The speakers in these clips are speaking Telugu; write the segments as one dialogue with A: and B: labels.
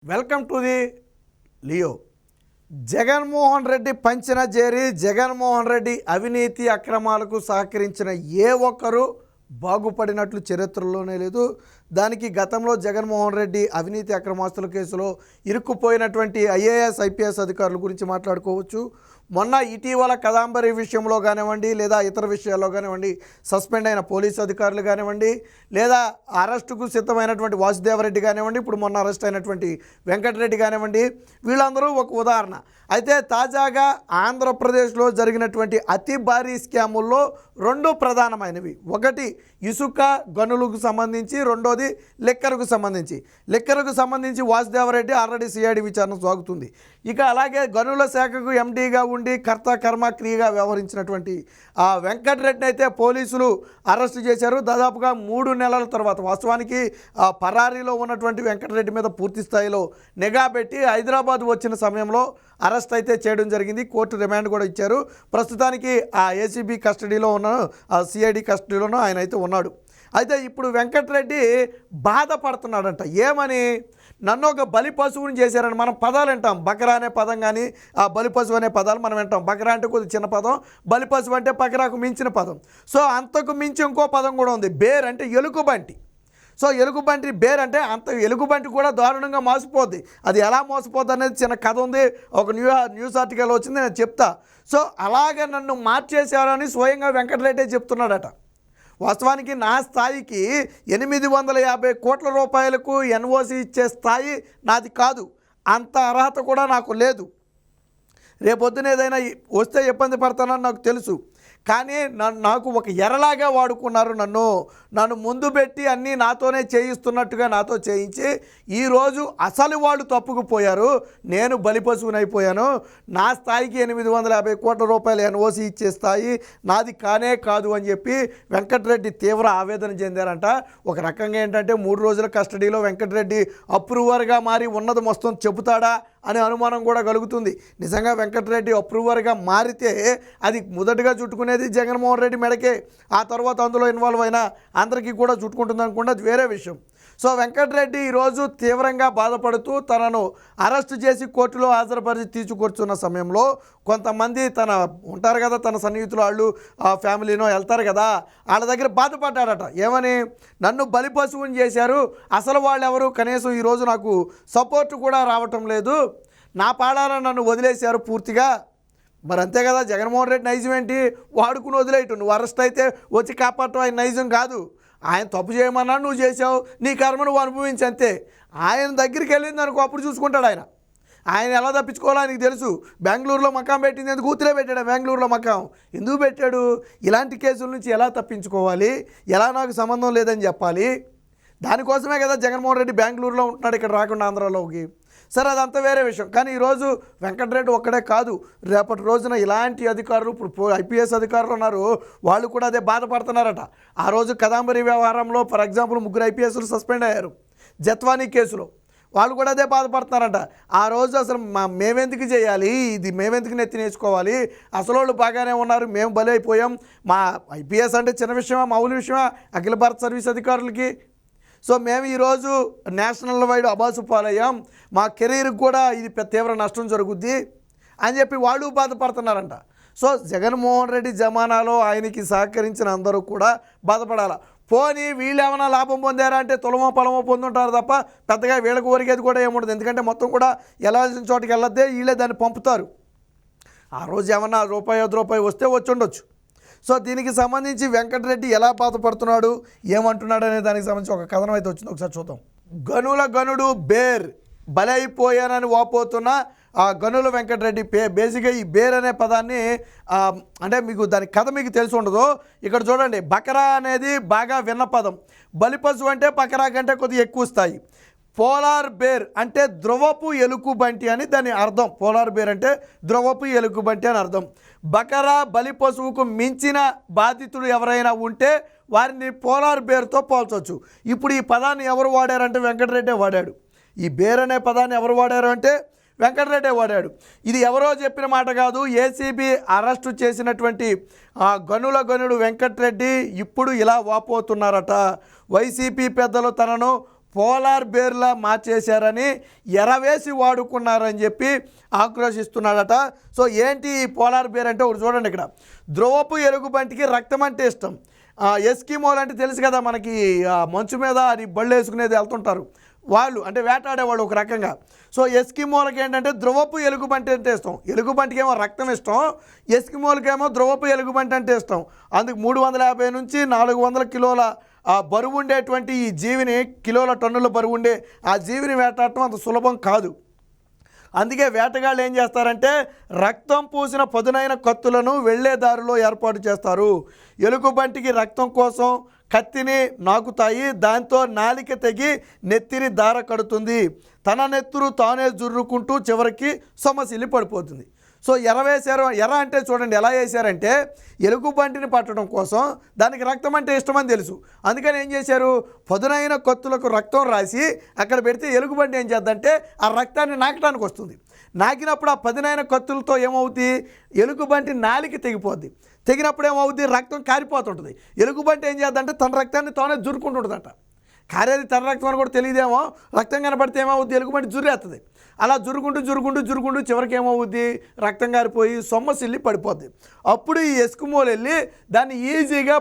A: Welcome to the Leo. Jaganmohan Reddy పంచిన జేరి జగన్మోహన్ రెడ్డి అవినీతి అక్రమాలకు సహకరించిన ఏ ఒక్కరూ బాగుపడినట్లు చరిత్రలోనే లేదు. దానికి గతంలో జగన్మోహన్ రెడ్డి అవినీతి అక్రమాస్తుల కేసులో ఇరుక్కుపోయినటువంటి ఐఏఎస్ ఐపీఎస్ అధికారుల గురించి మాట్లాడుకోవచ్చు. మొన్న ఇటీవల కదాంబరి విషయంలో కానివ్వండి, లేదా ఇతర విషయాల్లో కానివ్వండి సస్పెండ్ అయిన పోలీసు అధికారులు కానివ్వండి, లేదా అరెస్టుకు సిద్ధమైనటువంటి వాసుదేవరెడ్డి కానివ్వండి, ఇప్పుడు మొన్న అరెస్ట్ అయినటువంటి వెంకటరెడ్డి కానివ్వండి, వీళ్ళందరూ ఒక ఉదాహరణ. అయితే తాజాగా ఆంధ్రప్రదేశ్లో జరిగినటువంటి అతి భారీ స్కాముల్లో రెండు ప్రధానమైనవి. ఒకటి ఇసుక గనులకు సంబంధించి, రెండోది లిక్కర్కు సంబంధించి. లిక్కర్కు సంబంధించి వాసుదేవరెడ్డి ఆల్రెడీ సిఐడి విచారణ సాగుతుంది. ఇక అలాగే గనుల శాఖకు ఎండీగా ఉండి కర్త కర్మ క్రియగా వ్యవహరించినటువంటి ఆ వెంకటరెడ్డిని అయితే పోలీసులు అరెస్టు చేశారు. దాదాపుగా 3 నెలల తర్వాత వాస్తవానికి పరారీలో ఉన్నటువంటి వెంకటరెడ్డి మీద పూర్తి స్థాయిలో నిఘా పెట్టి హైదరాబాద్ వచ్చిన సమయంలో అరెస్ట్ అయితే చేయడం జరిగింది. కోర్టు రిమాండ్ కూడా ఇచ్చారు. ప్రస్తుతానికి ఆ ఏసీబీ కస్టడీలో ఉన్న ఆ సిఐడి కస్టడీలోనూ ఆయన అయితే ఉన్నాడు. అయితే ఇప్పుడు వెంకటరెడ్డి బాధపడుతున్నాడంట. ఏమని? నన్ను ఒక బలి పశువుని చేశారని మనం పదాలు వింటాం. బకరా అనే పదం కానీ ఆ బలి పశువు అనే పదాలు మనం వింటాం. బకరా అంటే కొద్దిగా చిన్న పదం, బలి పశువు అంటే బకరాకు మించిన పదం. సో అంతకు మించి ఇంకో పదం కూడా ఉంది, బేర్ అంటే ఎలుగుబంటి. సో ఎలుగుబంటి బేర్ అంటే అంత ఎలుగుబంటి కూడా దారుణంగా మోసపోద్ది. అది ఎలా మోసపోద్ది అనేది చిన్న కథ ఉంది, ఒక న్యూస్ ఆర్టికల్ వచ్చింది, నేను చెప్తా. సో అలాగే నన్ను మార్చేశారని స్వయంగా వెంకటరెడ్డి చెప్తున్నాడట. వాస్తవానికి నా స్థాయికి 850 కోట్ల రూపాయలకు ఎన్ఓసి ఇచ్చే స్థాయి నాది కాదు, అంత అర్హత కూడా నాకు లేదు. రేపొద్దున ఏదైనా వస్తే ఇబ్బంది పడతానని నాకు తెలుసు. కానీ నాకు ఒక ఎరలాగా వాడుకున్నారు. నన్ను ముందు పెట్టి అన్నీ నాతోనే చేయిస్తున్నట్టుగా నాతో చేయించి ఈరోజు అసలు వాళ్ళు తప్పుకుపోయారు, నేను బలిపశువునైపోయాను. నా స్థాయికి 850 కోట్ల రూపాయలు ఎన్ఓసి ఇచ్చే స్థాయి నాది కానే కాదు అని చెప్పి వెంకటరెడ్డి తీవ్ర ఆవేదన చెందారంట. ఒక రకంగా ఏంటంటే 3 రోజుల కస్టడీలో వెంకటరెడ్డి అప్రూవర్గా మారి ఉన్నది మొత్తం చెబుతాడా అనే అనుమానం కూడా కలుగుతుంది. నిజంగా వెంకటరెడ్డి అప్రూవర్గా మారితే అది మొదటగా చుట్టుకునేది జగన్మోహన్ రెడ్డి మెడకే, ఆ తర్వాత అందులో ఇన్వాల్వ్ అయినా అందరికీ కూడా చుట్టుకుంటుంది అనుకుంటే అది వేరే విషయం. సో వెంకటరెడ్డి ఈరోజు తీవ్రంగా బాధపడుతూ తనను అరెస్టు చేసి కోర్టులో హాజరుపరిచి తీసుకొచ్చున్న సమయంలో కొంతమంది ఉంటారు కదా, తన సన్నిహితులు వాళ్ళు ఫ్యామిలీనో వెళ్తారు కదా, వాళ్ళ దగ్గర బాధపడ్డాడట. ఏమని? నన్ను బలి పశువుని చేశారు, అసలు వాళ్ళు ఎవరు, కనీసం ఈరోజు నాకు సపోర్ట్ కూడా రావటం లేదు, నా పాడాన నన్ను వదిలేశారు పూర్తిగా. మరి అంతే కదా, జగన్మోహన్ రెడ్డి నైజం ఏంటి? వాడుకుని వదిలేయటం. నువ్వు అరెస్ట్ అయితే వచ్చి కాపాడటం ఆయన నైజం కాదు. ఆయన తప్పు చేయమన్నా నువ్వు చేసావు, నీ కర్మ నువ్వు అనుభవించి అంతే. ఆయన దగ్గరికి వెళ్ళింది అనుకో, అప్పుడు చూసుకుంటాడు ఆయన ఎలా తప్పించుకోవాలో ఆయనకు తెలుసు. బెంగళూరులో మకాం పెట్టింది ఎందుకు? ఊతిలో పెట్టాడు బెంగళూరులో మకాం. ఎందుకు పెట్టాడు? ఇలాంటి కేసుల నుంచి ఎలా తప్పించుకోవాలి, ఎలా నాకు సంబంధం లేదని చెప్పాలి. దానికోసమే కదా జగన్మోహన్ రెడ్డి బెంగళూరులో ఉంటున్నాడు, ఇక్కడ రాకుండా ఆంధ్రాలోకి. సరే, అదంతా వేరే విషయం. కానీ ఈరోజు వెంకటరెడ్డి ఒక్కడే కాదు, రేపటి రోజున ఇలాంటి అధికారులు, ఇప్పుడు ఐపీఎస్ అధికారులు ఉన్నారు, వాళ్ళు కూడా అదే బాధపడుతున్నారట. ఆ రోజు కదాంబరి వ్యవహారంలో ఫర్ ఎగ్జాంపుల్ 3 ఐపీఎస్లు సస్పెండ్ అయ్యారు జత్వానీ కేసులో, వాళ్ళు కూడా అదే బాధపడుతున్నారంట. ఆ రోజు అసలు మేమెందుకు చేయాలి ఇది, మేమెందుకు నెత్తినేసుకోవాలి, అసలు వాళ్ళు బాగానే ఉన్నారు, మేము బలైపోయాం, మా ఐపీఎస్ అంటే చిన్న విషయమా, మామూలు విషయమా అఖిల భారత సర్వీస్ అధికారులకి. సో మేము ఈరోజు నేషనల్ వైడ్ అబాసు పాలయ్యాం, మా కెరీర్కి కూడా ఇది తీవ్ర నష్టం జరుగుద్ది అని చెప్పి వాళ్ళు బాధపడుతున్నారంట. సో జగన్మోహన్ రెడ్డి జమానాలో ఆయనకి సహకరించిన అందరూ కూడా బాధపడాలి. పోనీ వీళ్ళు ఏమైనా లాభం పొందారా అంటే తులమో పొలమో పొందుంటారు తప్ప పెద్దగా వీళ్ళకి ఒరిగేది కూడా ఏముండదు. ఎందుకంటే మొత్తం కూడా వెళ్ళాల్సిన చోటుకి వెళ్ళొద్దే, వీళ్ళే దాన్ని పంపుతారు. ఆ రోజు ఏమన్నా రూపాయి 10 రూపాయి వస్తే వచ్చి ఉండొచ్చు. సో దీనికి సంబంధించి వెంకటరెడ్డి ఎలా బాధపడుతున్నాడు, ఏమంటున్నాడు అనే దానికి సంబంధించి ఒక కథనం అయితే వచ్చింది, ఒకసారి చూద్దాం. గనుల గనుడు బేర్ బలైపోయానని వాపోతున్న ఆ గనుల వెంకటరెడ్డి బేసిక్గా ఈ బేర్ అనే పదాన్ని అంటే మీకు దాని కథ మీకు తెలిసి ఉండదు. ఇక్కడ చూడండి, బకరా అనేది బాగా విన్న పదం, బలిపశువు అంటే బకరా కంటే కొద్దిగా ఎక్కువ స్థాయి. పోలార్ బేర్ అంటే ధ్రువపు ఎలుగుబంటి అని దాని అర్థం. పోలార్ బేర్ అంటే ధ్రువపు ఎలుగుబంటి అని అర్థం. బకరా బలి పశువుకు మించిన బాధితుడు ఎవరైనా ఉంటే వారిని పోలార్ బేర్తో పోల్చవచ్చు. ఇప్పుడు ఈ పదాన్ని ఎవరు వాడారంటే వెంకటరెడ్డే వాడాడు. ఈ బేర్ అనే పదాన్ని ఎవరు వాడారు అంటే వెంకటరెడ్డే వాడాడు. ఇది ఎవరో చెప్పిన మాట కాదు, ఏసీబీ అరెస్టు చేసినటువంటి గనుడు వెంకటరెడ్డి ఇప్పుడు ఇలా వాపోతున్నారట. వైసీపీ పెద్దలు తనను పోలార్ బేర్లా మార్చేశారని ఎరవేసి వాడుకున్నారని చెప్పి ఆక్రోశిస్తున్నాడట. సో ఏంటి ఈ పోలార్ బేర్ అంటే ఒకటి చూడండి, ఇక్కడ ధ్రువపు ఎలుగుబంటికి రక్తం అంటే ఇష్టం. ఎస్కిమోలు అంటే తెలుసు కదా మనకి, మంచు మీద అది బళ్ళు వేసుకునేది వెళ్తుంటారు వాళ్ళు, అంటే వేటాడేవాళ్ళు ఒక రకంగా. సో ఎస్కిమోలకి ఏంటంటే ధ్రువపు ఎలుగుబంటి అంటే ఇష్టం. ఎలుగుబంటికి ఏమో రక్తం ఇష్టం, ఎస్కిమోలకేమో ధ్రువపు ఎలుగుబంటి అంటే ఇష్టం. అందుకు 350 నుంచి 400 కిలోల బరువు ఉండేటువంటి ఈ జీవిని, కిలోల టన్నుల బరువు ఉండే ఆ జీవిని వేటాడటం అంత సులభం కాదు. అందుకే వేటగాళ్ళు ఏం చేస్తారంటే రక్తం పూసిన పదునైన కత్తులను వెళ్ళే దారిలో ఏర్పాటు చేస్తారు. ఎలుగుబంటికి రక్తం కోసం కత్తిని నాకుతాయి, దాంతో నాలిక తెగి నెత్తిని దార కడుతుంది, తన నెత్తురు తానే జుర్రుకుంటూ చివరికి సొమ్మసిల్లి పడిపోతుంది. సో వేశారు. ఎర అంటే చూడండి ఎలా వేశారంటే ఎలుగుబంటిని పట్టడం కోసం, దానికి రక్తం అంటే ఇష్టమని తెలుసు, అందుకని ఏం చేశారు, పదునైన కత్తులకు రక్తం రాసి అక్కడ పెడితే ఎలుగుబంటి ఏం చేద్దంటే ఆ రక్తాన్ని నాకడానికి వస్తుంది. నాకినప్పుడు ఆ పదునైన కత్తులతో ఏమవుతుంది, ఎలుగుబంటి నాలిక తెగిపోద్ది. తెగినప్పుడు ఏమవుద్ది, రక్తం కారిపోతుంటుంది. ఎలుగుబంటి ఏం చేద్దంటే తన రక్తాన్ని తానే జురుకుంటుంటుందట. కారేది తన రక్తం అని కూడా తెలియదేమో, రక్తం కనపడితే ఏమవుద్ది, ఎలుగుబంటి జుర్రేస్తుంది. అలా జురుకుంటూ చివరికి ఏమవుద్ది, రక్తం కారిపోయి సొమ్మసిల్లి పడిపోద్ది. అప్పుడు ఈ ఎస్కిమోలు వెళ్ళి దాన్ని ఈజీగా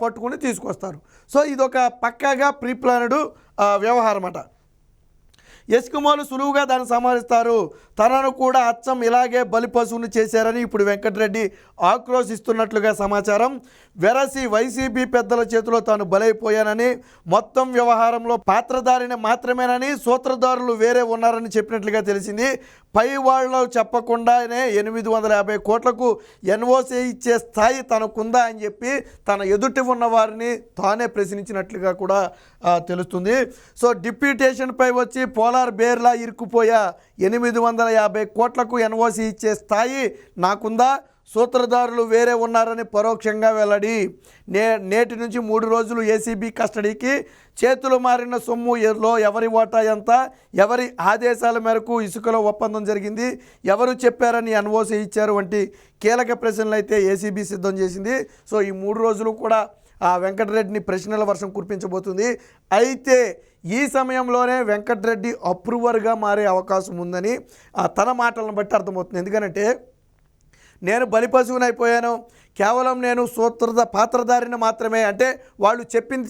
A: పట్టుకుని తీసుకొస్తారు. సో ఇదొక పక్కాగా ప్రీప్లానెడ్ వ్యవహారం అట. ఎస్కిమోలు సులువుగా దాన్ని సంహరిస్తారు. తనను కూడా అచ్చం ఇలాగే బలి పశువుని చేశారని ఇప్పుడు వెంకటరెడ్డి ఆక్రోశిస్తున్నట్లుగా సమాచారం. వెరసి వైసీపీ పెద్దల చేతిలో తాను బలైపోయానని, మొత్తం వ్యవహారంలో పాత్రధారిని మాత్రమేనని, సూత్రధారులు వేరే ఉన్నారని చెప్పినట్లుగా తెలిసింది. పై వాళ్ళు చెప్పకుండానే 850 కోట్లకు ఎన్ఓసి ఇచ్చే స్థాయి తనకుందా అని చెప్పి తన ఎదుటి ఉన్న వారిని తానే ప్రశ్నించినట్లుగా కూడా తెలుస్తుంది. సో డిప్యూటేషన్పై వచ్చి పోలార్ బేర్లా ఇరుక్కుపోయా, 850 కోట్లకు ఎన్ఓసి ఇచ్చే స్థాయి నాకుందా, సూత్రధారులు వేరే ఉన్నారని పరోక్షంగా వెల్లడి. నేటి నుంచి 3 రోజులు ఏసీబీ కస్టడీకి. చేతులు మారిన సొమ్ములో ఎవరి వాటా ఎంత, ఎవరి ఆదేశాల మేరకు ఇసుకలో ఒప్పందం జరిగింది, ఎవరు చెప్పారని ఎన్ఓసి ఇచ్చారు వంటి కీలక ప్రశ్నలు అయితే ఏసీబీ సిద్ధం చేసింది. సో ఈ 3 రోజులు కూడా వెంకటరెడ్డిని ప్రశ్నల వర్షం కురిపించబోతుంది. అయితే ఈ సమయంలోనే వెంకటరెడ్డి అప్రూవర్గా మారే అవకాశం ఉందని తన మాటలను బట్టి అర్థమవుతుంది. ఎందుకంటే నేను బలిపశువుని అయిపోయాను, కేవలం నేను పాత్రధారిని మాత్రమే, అంటే వాళ్ళు చెప్పింది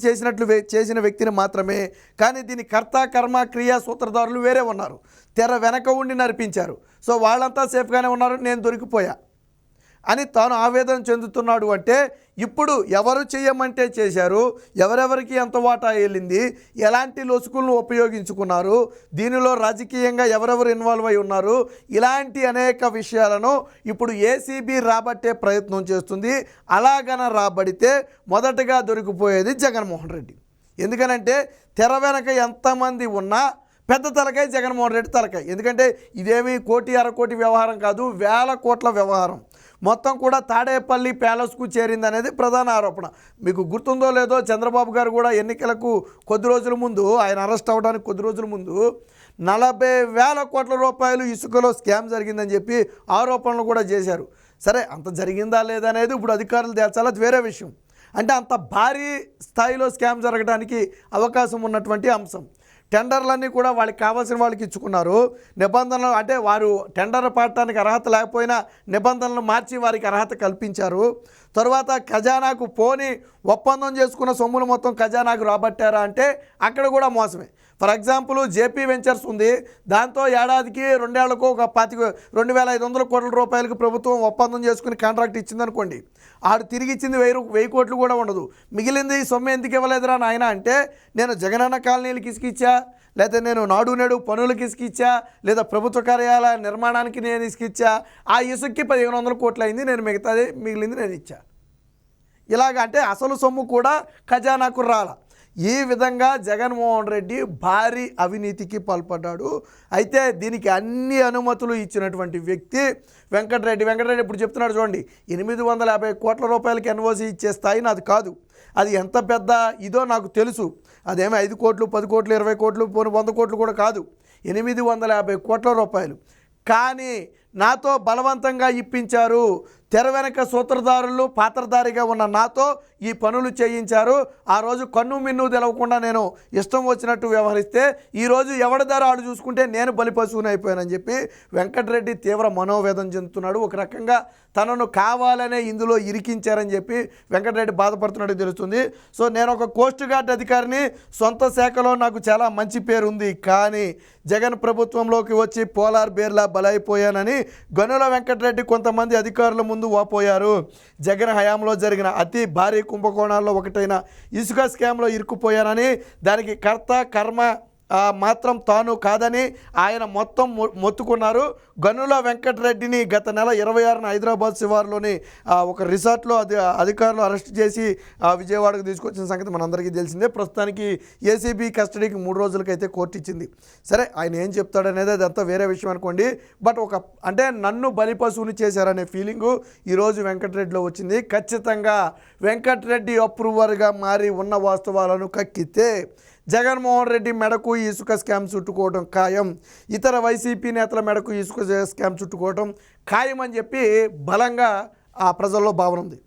A: చేసిన వ్యక్తిని మాత్రమే, కానీ దీని కర్త కర్మ క్రియా సూత్రధారులు వేరే ఉన్నారు, తెర వెనక ఉండి నడిపించారు. సో వాళ్ళంతా సేఫ్గానే ఉన్నారు, నేను దొరికిపోయా అని తాను ఆవేదన చెందుతున్నాడు. అంటే ఇప్పుడు ఎవరు చేయమంటే చేశారు, ఎవరెవరికి ఎంత వాటా వెళ్ళింది, ఎలాంటి లొసుకులను ఉపయోగించుకున్నారు, దీనిలో రాజకీయంగా ఎవరెవరు ఇన్వాల్వ్ అయి ఉన్నారు, ఇలాంటి అనేక విషయాలను ఇప్పుడు ఏసీబీ రాబట్టే ప్రయత్నం చేస్తుంది. అలాగన రాబడితే మొదటగా దొరికిపోయేది జగన్మోహన్ రెడ్డి. ఎందుకనంటే తెర వెనక ఎంతమంది ఉన్నా పెద్ద తలకాయ జగన్మోహన్ రెడ్డి తలకాయ. ఎందుకంటే ఇదేమీ 1.5 కోటి వ్యవహారం కాదు, 1000 కోట్ల వ్యవహారం. మొత్తం కూడా తాడేపల్లి ప్యాలెస్కు చేరింది అనేది ప్రధాన ఆరోపణ. మీకు గుర్తుందో లేదో, చంద్రబాబు గారు కూడా ఎన్నికలకు కొద్ది రోజుల ముందు, ఆయన అరెస్ట్ అవ్వడానికి కొద్ది రోజుల ముందు 40,000 కోట్ల రూపాయలు ఇసుకలో స్కామ్ జరిగిందని చెప్పి ఆరోపణలు కూడా చేశారు. సరే, అంత జరిగిందా లేదా అనేది ఇప్పుడు అధికారులు తేల్చాలి, అది వేరే విషయం. అంటే అంత భారీ స్థాయిలో స్కామ్ జరగడానికి అవకాశం ఉన్నటువంటి అంశం. టెండర్లన్నీ కూడా వాళ్ళకి కావాల్సిన వాళ్ళకి ఇచ్చుకున్నారు. నిబంధనలు అంటే వారు టెండర్ పడటానికి అర్హత లేకపోయినా నిబంధనలు మార్చి వారికి అర్హత కల్పించారు. తర్వాత ఖజానాకు పోని ఒప్పందం చేసుకున్న సొమ్ములు మొత్తం ఖజానాకు రాబట్టారా అంటే అక్కడ కూడా మోసమే. ఫర్ ఎగ్జాంపుల్ జేపీ వెంచర్స్ ఉంది, దాంతో ఏడాదికి 2 ఏళ్లకు ఒక 2,500 కోట్ల రూపాయలకు ప్రభుత్వం ఒప్పందం చేసుకుని కాంట్రాక్ట్ ఇచ్చిందనుకోండి, ఆడు తిరిగి ఇచ్చింది 1000 కోట్లు కూడా ఉండదు. మిగిలింది ఈ సొమ్ము ఎందుకు ఇవ్వలేదురా నాయన అంటే, నేను జగనన్న కాలనీలకు ఇసుకిచ్చా, లేదా నేను నాడు నేడు పనులకు ఇసుకిచ్చా, లేదా ప్రభుత్వ కార్యాలయ నిర్మాణానికి నేను ఇసుకిచ్చా, ఆ ఇసుక్కి 1,500 కోట్లు అయింది, నేను మిగిలింది నేను ఇచ్చా. ఇలాగ అంటే అసలు సొమ్ము కూడా ఖజానాకు రాల. ఈ విధంగా జగన్మోహన్ రెడ్డి భారీ అవినీతికి పాల్పడ్డాడు. అయితే దీనికి అన్ని అనుమతులు ఇచ్చినటువంటి వ్యక్తి వెంకటరెడ్డి. ఇప్పుడు చెప్తున్నాడు చూడండి, 850 కోట్ల రూపాయలకి ఎన్ఓసి ఇచ్చే స్థాయి నాది కాదు. అది ఎంత పెద్ద ఇదో నాకు తెలుసు. అదేమో 5 కోట్లు 10 కోట్లు 20 కోట్లు 100 కోట్లు కూడా కాదు, 850 కోట్ల రూపాయలు. కానీ నాతో బలవంతంగా ఇప్పించారు, తెర వెనక సూత్రధారులు పాత్రధారిగా ఉన్న నాతో ఈ పనులు చేయించారు. ఆ రోజు కన్ను మిన్ను తెలవకుండా నేను ఇష్టం వచ్చినట్టు వ్యవహరిస్తే ఈరోజు ఎవరి ధర ఆడు చూసుకుంటే నేను బలిపశువుని అయిపోయానని చెప్పి వెంకటరెడ్డి తీవ్ర మనోవేదన చెందుతున్నాడు. ఒక రకంగా తనను కావాలనే ఇందులో ఇరికించారని చెప్పి వెంకటరెడ్డి బాధపడుతున్నట్టు తెలుస్తుంది. సో నేను ఒక కోస్ట్ గార్డ్ అధికారిని, సొంత శాఖలో నాకు చాలా మంచి పేరు ఉంది, కానీ జగన్ ప్రభుత్వంలోకి వచ్చి పోలార్ బేర్లా బలైపోయానని గనుల వెంకటరెడ్డి కొంతమంది అధికారుల ముందు వాపోయారు. జగన్ హయాంలో జరిగిన అతి భారీ కుంభకోణాల్లో ఒకటైన ఇసుక స్కామ్లో ఇరుక్కుపోయానని, దానికి కర్త కర్మ మాత్రం తాను కాదని ఆయన మొత్తం మొత్తుకున్నారు. గనుల వెంకటరెడ్డిని గత నెల 26న హైదరాబాద్ శివారులోని ఒక రిసార్ట్లో అధికారులు అరెస్ట్ చేసి విజయవాడకు తీసుకొచ్చిన సంగతి మనందరికీ తెలిసిందే. ప్రస్తుతానికి ఏసీబీ కస్టడీకి 3 రోజులకైతే కోర్టు ఇచ్చింది. సరే, ఆయన ఏం చెప్తాడనేది అదంతా వేరే విషయం అనుకోండి. బట్ అంటే నన్ను బలిపశువుని చేశారనే ఫీలింగు ఈరోజు వెంకటరెడ్డిలో వచ్చింది. ఖచ్చితంగా వెంకటరెడ్డి అప్రూవర్గా మారి ఉన్న వాస్తవాలను కక్కితే జగన్మోహన్ రెడ్డి మెడకు ఇసుక స్కామ్ చుట్టుకోవడం ఖాయం, ఇతర వైసీపీ నేతల మెడకు ఇసుక స్కామ్ చుట్టుకోవడం ఖాయం అని చెప్పి బలంగా ఆ ప్రజల్లో భావన ఉంది.